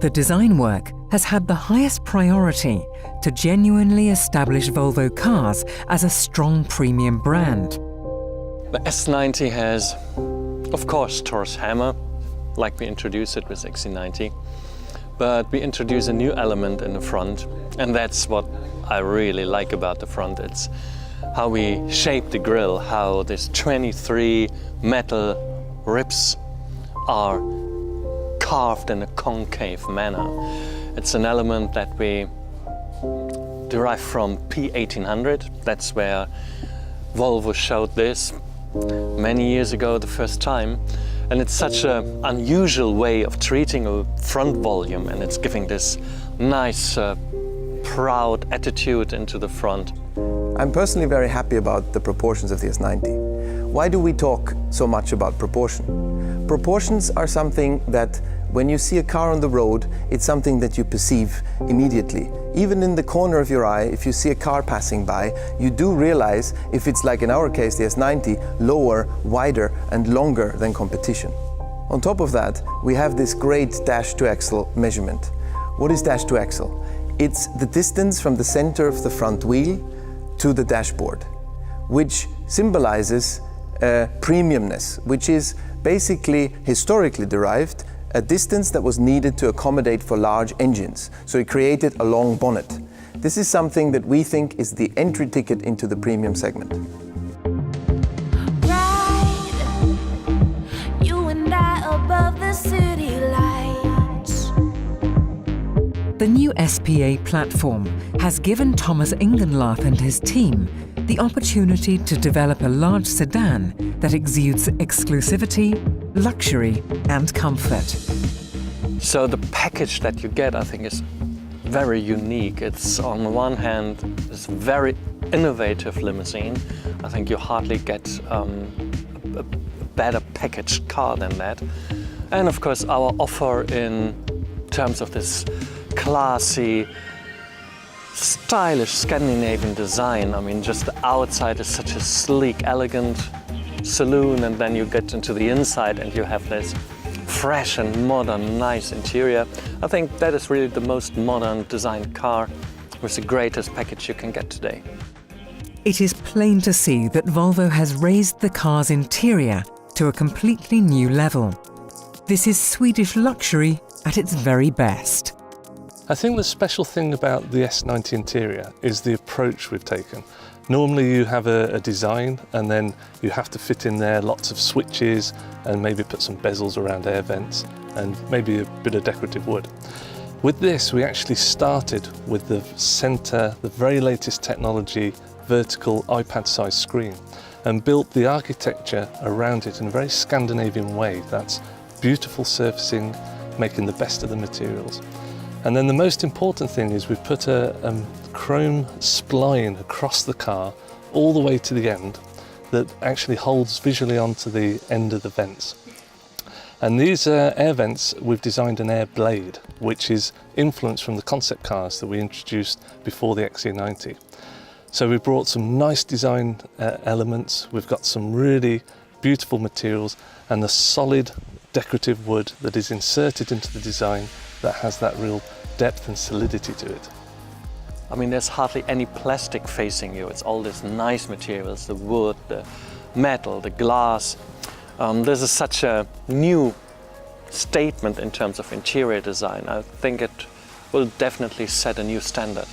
the design work has had the highest priority to genuinely establish Volvo Cars as a strong premium brand. The S90 has, of course, Tor's hammer, like we introduced it with XC90, but we introduce a new element in the front, and that's what I really like about the front. It's how we shape the grille, how these 23 metal ribs are carved in a concave manner. It's an element that we derive from P1800. That's where Volvo showed this many years ago the first time. And it's such an unusual way of treating a front volume, and it's giving this nice, proud attitude into the front. I'm personally very happy about the proportions of the S90. Why do we talk so much about proportion? Proportions are something that when you see a car on the road, it's something that you perceive immediately. Even in the corner of your eye, if you see a car passing by, you do realize if it's, like in our case, the S90, lower, wider and longer than competition. On top of that, we have this great dash to axle measurement. What is dash to axle? It's the distance from the center of the front wheel to the dashboard, which symbolizes premiumness, which is basically historically derived a distance that was needed to accommodate for large engines. So it created a long bonnet. This is something that we think is the entry ticket into the premium segment. Ride, you and I above the city lights. The new SPA platform has given Thomas Ingenlath and his team the opportunity to develop a large sedan that exudes exclusivity, luxury and comfort. So the package that you get, I think, is very unique. It's on the one hand this very innovative limousine. I think you hardly get a better packaged car than that. And of course our offer in terms of this classy, stylish Scandinavian design. I mean, just the outside is such a sleek, elegant saloon, and then you get into the inside and you have this fresh and modern, nice interior. I think that is really the most modern designed car with the greatest package you can get today. It is plain to see that Volvo has raised the car's interior to a completely new level. This is Swedish luxury at its very best. I think the special thing about the S90 interior is the approach we've taken. Normally you have a design and then you have to fit in there lots of switches and maybe put some bezels around air vents and maybe a bit of decorative wood. With this, we actually started with the center, the very latest technology, vertical iPad-sized screen, and built the architecture around it in a very Scandinavian way. That's beautiful surfacing, making the best of the materials. And then the most important thing is we've put a chrome spline across the car all the way to the end that actually holds visually onto the end of the vents. And these air vents, we've designed an air blade, which is influenced from the concept cars that we introduced before the XC90. So we've brought some nice design elements, we've got some really beautiful materials and the solid decorative wood that is inserted into the design that has that real depth and solidity to it. I mean, there's hardly any plastic facing you. It's all these nice materials, the wood, the metal, the glass. This is such a new statement in terms of interior design. I think it will definitely set a new standard.